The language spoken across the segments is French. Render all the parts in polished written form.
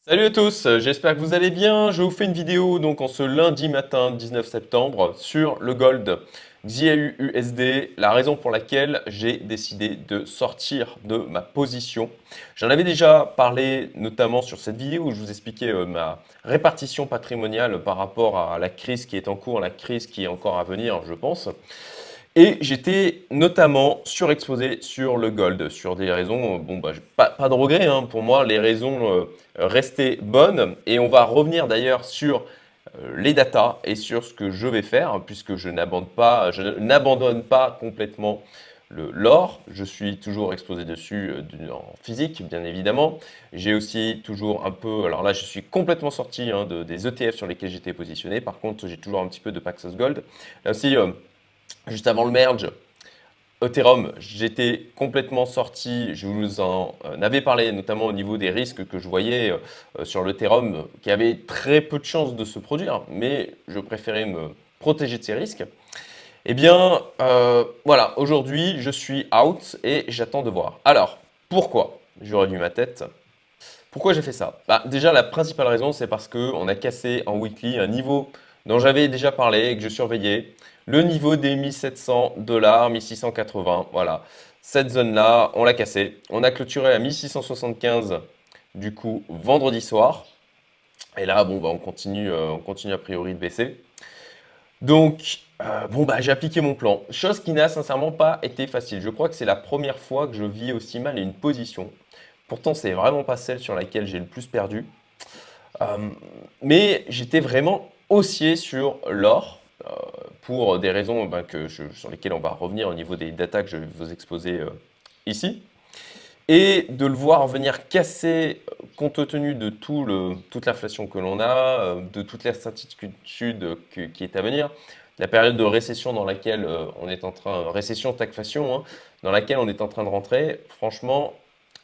Salut à tous, j'espère que vous allez bien. Je vous fais une vidéo donc en ce lundi matin 19 septembre sur le gold XIAU-USD, la raison pour laquelle j'ai décidé de sortir de ma position. J'en avais déjà parlé notamment sur cette vidéo où je vous expliquais ma répartition patrimoniale par rapport à la crise qui est en cours, la crise qui est encore à venir, je pense. Et j'étais notamment surexposé sur le gold, sur des raisons, bon, bah, pas de regret, hein, pour moi, les raisons restaient bonnes. Et on va revenir d'ailleurs sur les datas et sur ce que je vais faire, puisque je n'abandonne pas complètement l'or. Je suis toujours exposé dessus en physique, bien évidemment. J'ai aussi toujours un peu, alors là, je suis complètement sorti hein, des ETF sur lesquels j'étais positionné. Par contre, j'ai toujours un petit peu de Paxos Gold. Là aussi, juste avant le merge, Ethereum, j'étais complètement sorti. Je vous en avais parlé, notamment au niveau des risques que je voyais sur l'Ethereum, qui avait très peu de chances de se produire, mais je préférais me protéger de ces risques. Eh bien, voilà, aujourd'hui, je suis out et j'attends de voir. Alors, pourquoi j'aurais dû ma tête? Pourquoi j'ai fait ça? Bah, déjà, la principale raison, c'est parce qu'on a cassé en weekly un niveau dont j'avais déjà parlé et que je surveillais. Le niveau des 1700 dollars, 1680. Voilà. Cette zone-là, on l'a cassé. On a clôturé à 1675, du coup, vendredi soir. Et là, bon, bah, on continue a priori de baisser. Donc, bon, bah, j'ai appliqué mon plan. Chose qui n'a sincèrement pas été facile. Je crois que c'est la première fois que je vis aussi mal une position. Pourtant, c'est vraiment pas celle sur laquelle j'ai le plus perdu. Euh, mais j'étais vraiment haussier sur l'or pour des raisons sur lesquelles on va revenir au niveau des datas que je vais vous exposer ici. Et de le voir venir casser, compte tenu de toute l'inflation que l'on a, de toute l'incertitude qui est à venir, la période de récession dans laquelle on est en train, récession, stagflation, hein, dans laquelle on est en train de rentrer, franchement,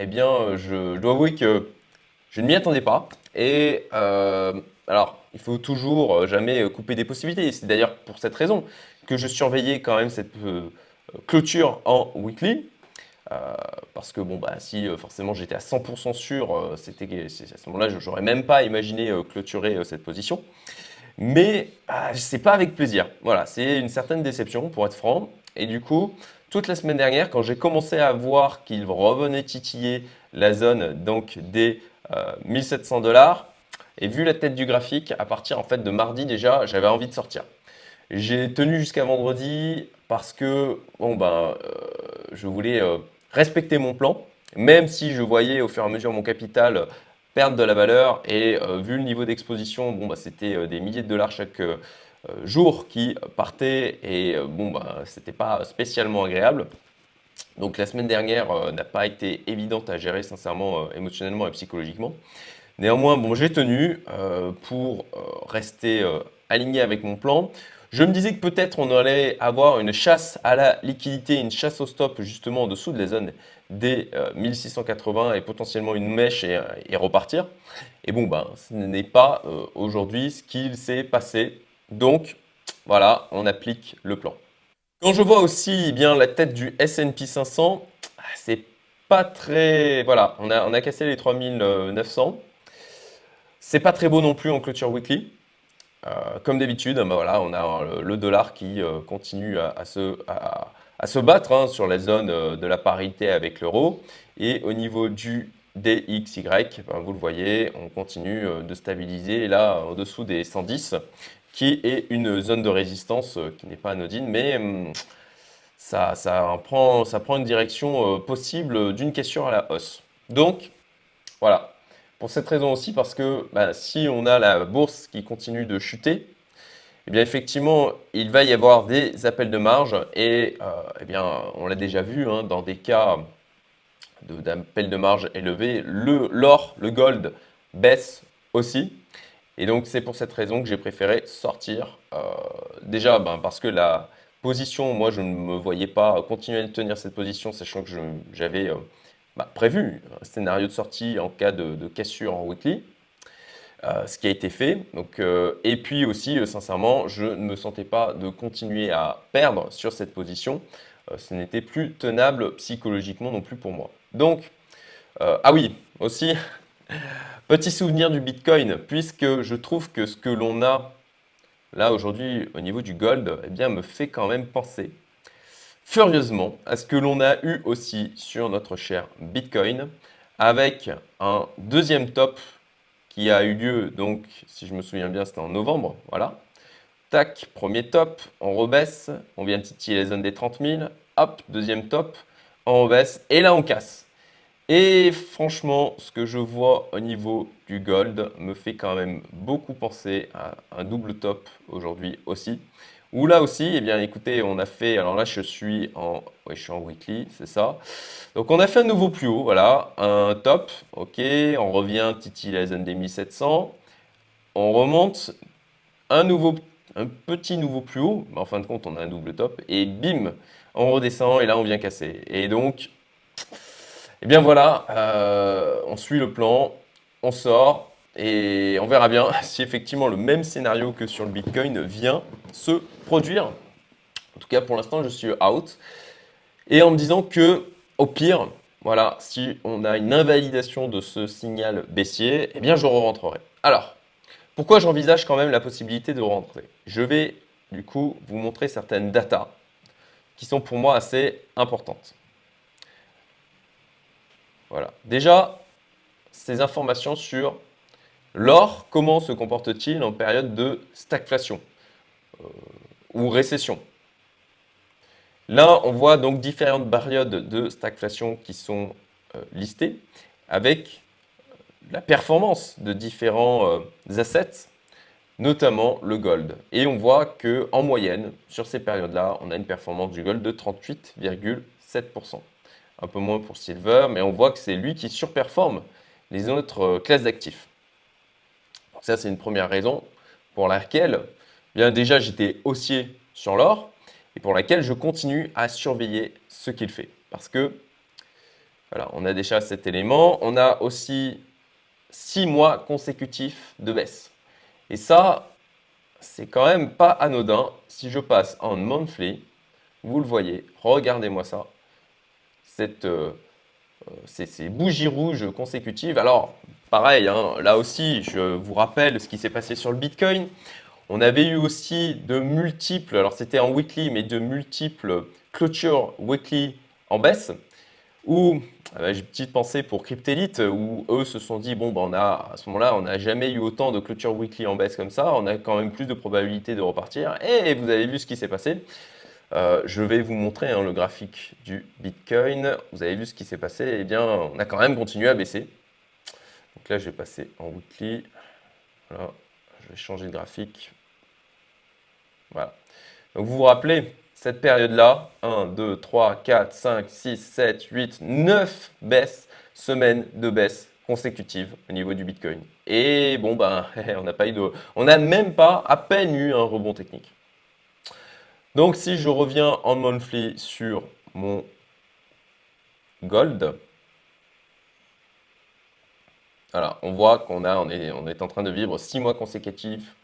eh bien, je dois avouer que je ne m'y attendais pas. Et alors, il faut toujours jamais couper des possibilités. C'est d'ailleurs pour cette raison que je surveillais quand même cette clôture en weekly. Euh, Parce que bon, bah, si forcément j'étais à 100% sûr, à ce moment-là, je n'aurais même pas imaginé clôturer cette position. Mais c'est pas avec plaisir. Voilà, c'est une certaine déception pour être franc. Et du coup, toute la semaine dernière, quand j'ai commencé à voir qu'il revenait titiller la zone donc des 1700 dollars, et vu la tête du graphique, à partir en fait de mardi déjà, j'avais envie de sortir. J'ai tenu jusqu'à vendredi parce que bon ben, je voulais respecter mon plan, même si je voyais au fur et à mesure mon capital perdre de la valeur et vu le niveau d'exposition, bon bah c'était des milliers de dollars chaque jour qui partaient et bon bah c'était pas spécialement agréable. Donc la semaine dernière n'a pas été évidente à gérer sincèrement émotionnellement et psychologiquement. Néanmoins, bon, j'ai tenu pour rester aligné avec mon plan. Je me disais que peut-être on allait avoir une chasse à la liquidité, une chasse au stop justement en dessous de la zone des 1680 et potentiellement une mèche et repartir. Et bon, ben, ce n'est pas aujourd'hui ce qu'il s'est passé. Donc, voilà, on applique le plan. Quand je vois aussi eh bien la tête du S&P 500, c'est pas très... Voilà, on a cassé les 3900. C'est pas très beau non plus en clôture weekly. Comme d'habitude, bah voilà, on a le dollar qui continue à se battre hein, sur la zone de la parité avec l'euro. Et au niveau du DXY, ben, vous le voyez, on continue de stabiliser là en dessous des 110, qui est une zone de résistance qui n'est pas anodine, mais ça prend une direction possible d'une cassure à la hausse. Donc, voilà. Pour cette raison aussi, parce que bah, si on a la bourse qui continue de chuter, eh bien effectivement, il va y avoir des appels de marge et eh bien, on l'a déjà vu hein, dans des cas d'appels de marge élevés, l'or, le gold baisse aussi. Et donc c'est pour cette raison que j'ai préféré sortir. Déjà ben, parce que la position, moi je ne me voyais pas continuer à tenir cette position, sachant que j'avais prévu un scénario de sortie en cas de cassure en weekly. Ce qui a été fait. Donc, et puis aussi, sincèrement, je ne me sentais pas de continuer à perdre sur cette position. Ce n'était plus tenable psychologiquement non plus pour moi. Donc, ah oui, aussi, Petit souvenir du Bitcoin, puisque je trouve que ce que l'on a là aujourd'hui au niveau du gold, eh bien, me fait quand même penser furieusement à ce que l'on a eu aussi sur notre cher Bitcoin, avec un deuxième top qui a eu lieu, donc si je me souviens bien, c'était en novembre, voilà. Tac, premier top, on rebaisse, on vient de titiller les zones des 30 000, hop, deuxième top, on rebaisse, et là on casse. Et franchement, ce que je vois au niveau du gold me fait quand même beaucoup penser à un double top aujourd'hui aussi. Où là aussi, eh bien écoutez, on a fait, alors là je suis en weekly, c'est ça. Donc on a fait un nouveau plus haut, voilà, un top, ok, on revient titiller la zone des 1700, on remonte un nouveau, un petit nouveau plus haut, mais en fin de compte on a un double top, et bim, on redescend et là on vient casser. Et donc eh bien voilà, on suit le plan, on sort et on verra bien si effectivement le même scénario que sur le Bitcoin vient se produire. En tout cas, pour l'instant, je suis out. Et en me disant que, au pire, voilà, si on a une invalidation de ce signal baissier, eh bien je re-rentrerai. Alors, pourquoi j'envisage quand même la possibilité de rentrer? Je vais du coup vous montrer certaines datas qui sont pour moi assez importantes. Voilà. Déjà, ces informations sur l'or, comment se comporte-t-il en période de stagflation ou récession? Là, on voit donc différentes périodes de stagflation qui sont listées avec la performance de différents assets, notamment le gold. Et on voit que en moyenne, sur ces périodes-là, on a une performance du gold de 38,7%. Un peu moins pour silver, mais on voit que c'est lui qui surperforme les autres classes d'actifs. Donc ça, c'est une première raison pour laquelle, bien déjà, j'étais haussier sur l'or et pour laquelle je continue à surveiller ce qu'il fait. Parce que, voilà, on a déjà cet élément. On a aussi 6 mois consécutifs de baisse. Et ça, c'est quand même pas anodin. Si je passe en monthly, vous le voyez, regardez-moi ça. Ces bougies rouges consécutives. Alors, pareil, hein, là aussi, je vous rappelle ce qui s'est passé sur le Bitcoin. On avait eu aussi de multiples, alors c'était en weekly, mais de multiples clôtures weekly en baisse, où j'ai une petite pensée pour Cryptelite, où eux se sont dit, bon, ben, à ce moment-là, on n'a jamais eu autant de clôtures weekly en baisse comme ça, on a quand même plus de probabilité de repartir, et vous avez vu ce qui s'est passé. Je vais vous montrer hein, le graphique du Bitcoin. Vous avez vu ce qui s'est passé. Eh bien, on a quand même continué à baisser. Donc là, je vais passer en weekly. Voilà. Je vais changer de graphique. Voilà. Donc vous vous rappelez, cette période-là, 1, 2, 3, 4, 5, 6, 7, 8, 9 baisses, semaines de baisse consécutives au niveau du Bitcoin. Et bon, ben, on n'a pas eu de. On n'a même pas à peine eu un rebond technique. Donc si je reviens en monthly sur mon gold, voilà, on voit on est en train de vivre 6 mois consécutifs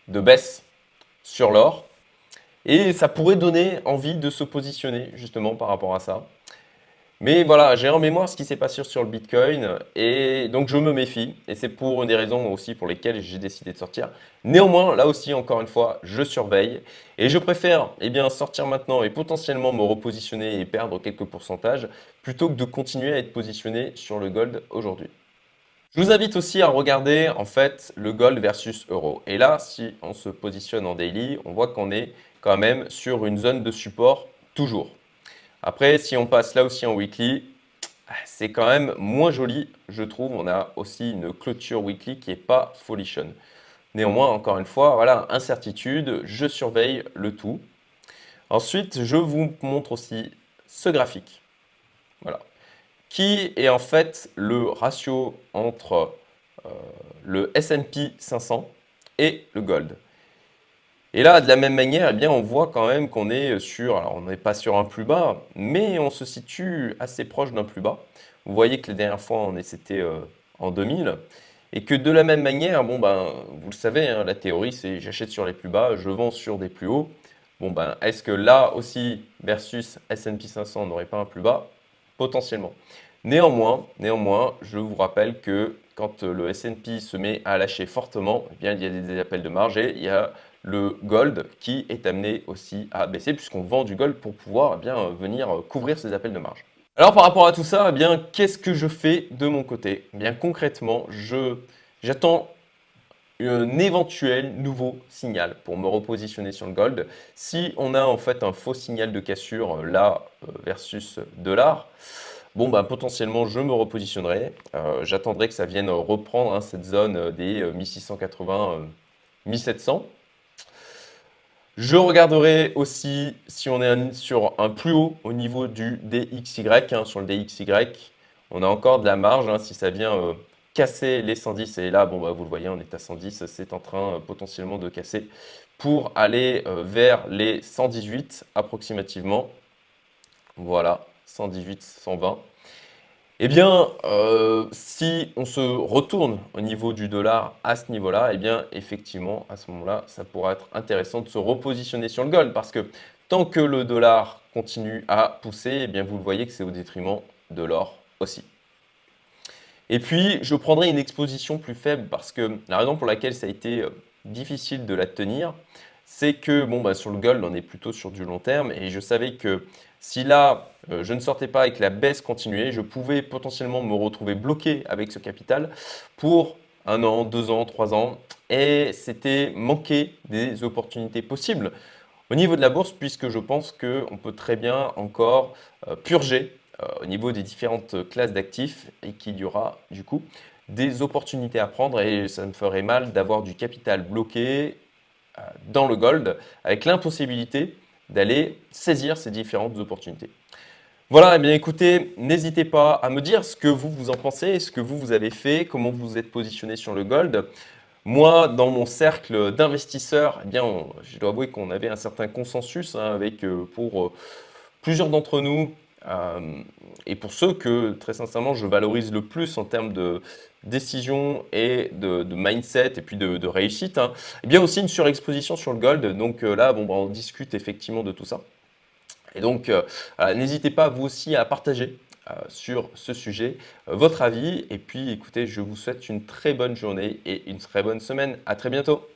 de baisse sur l'or. Et ça pourrait donner envie de se positionner justement par rapport à ça. Mais voilà, j'ai en mémoire ce qui s'est passé sur le Bitcoin et donc je me méfie. Et c'est pour une des raisons aussi pour lesquelles j'ai décidé de sortir. Néanmoins, là aussi, encore une fois, je surveille et je préfère eh bien, sortir maintenant et potentiellement me repositionner et perdre quelques pourcentages plutôt que de continuer à être positionné sur le gold aujourd'hui. Je vous invite aussi à regarder en fait le gold versus euro. Et là, si on se positionne en daily, on voit qu'on est quand même sur une zone de support toujours. Après, si on passe là aussi en weekly, c'est quand même moins joli, je trouve. On a aussi une clôture weekly qui n'est pas folichonne. Néanmoins, encore une fois, voilà, incertitude, je surveille le tout. Ensuite, je vous montre aussi ce graphique. Voilà. Qui est en fait le ratio entre le S&P 500 et le gold. Et là, de la même manière, eh bien, on voit quand même qu'on est sur, alors on n'est pas sur un plus bas, mais on se situe assez proche d'un plus bas. Vous voyez que la dernière fois, c'était en 2000. Et que de la même manière, bon ben, vous le savez, hein, la théorie, c'est j'achète sur les plus bas, je vends sur des plus hauts. Bon ben, est-ce que là aussi, versus S&P 500, on n'aurait pas un plus bas? Potentiellement. Néanmoins, je vous rappelle que quand le S&P se met à lâcher fortement, eh bien, il y a des appels de marge et il y a le gold qui est amené aussi à baisser puisqu'on vend du gold pour pouvoir eh bien, venir couvrir ces appels de marge. Alors par rapport à tout ça, eh bien, qu'est-ce que je fais de mon côté? Eh bien, concrètement, j'attends un éventuel nouveau signal pour me repositionner sur le gold. Si on a en fait un faux signal de cassure là versus dollar, bon bah potentiellement je me repositionnerai. J'attendrai que ça vienne reprendre hein, cette zone des 1680, 1700. Je regarderai aussi si on est sur un plus haut au niveau du DXY. Hein, sur le DXY, on a encore de la marge. Hein, si ça vient casser les 110, et là, bon, bah, vous le voyez, on est à 110, c'est en train potentiellement de casser pour aller vers les 118 approximativement. Voilà, 118, 120. Eh bien, si on se retourne au niveau du dollar à ce niveau-là, eh bien, effectivement, à ce moment-là, ça pourra être intéressant de se repositionner sur le gold parce que tant que le dollar continue à pousser, eh bien, vous le voyez que c'est au détriment de l'or aussi. Et puis, je prendrai une exposition plus faible parce que la raison pour laquelle ça a été difficile de la tenir, c'est que bon, bah, sur le gold, on est plutôt sur du long terme et je savais que si là, je ne sortais pas et que la baisse continuait, je pouvais potentiellement me retrouver bloqué avec ce capital pour 1 an, 2 ans, 3 ans et c'était manquer des opportunités possibles au niveau de la bourse, puisque je pense qu'on peut très bien encore purger au niveau des différentes classes d'actifs et qu'il y aura du coup des opportunités à prendre et ça me ferait mal d'avoir du capital bloqué dans le gold avec l'impossibilité d'aller saisir ces différentes opportunités. Voilà, eh bien écoutez, n'hésitez pas à me dire ce que vous en pensez, ce que vous avez fait, comment vous vous êtes positionné sur le gold. Moi, dans mon cercle d'investisseurs, eh bien, je dois avouer qu'on avait un certain consensus hein, avec pour plusieurs d'entre nous et pour ceux que très sincèrement je valorise le plus en termes de décision et de mindset et puis de réussite, hein, eh bien aussi une surexposition sur le gold. Donc là, bon, bah, on discute effectivement de tout ça. Et donc, n'hésitez pas vous aussi à partager sur ce sujet votre avis. Et puis, écoutez, je vous souhaite une très bonne journée et une très bonne semaine. À très bientôt.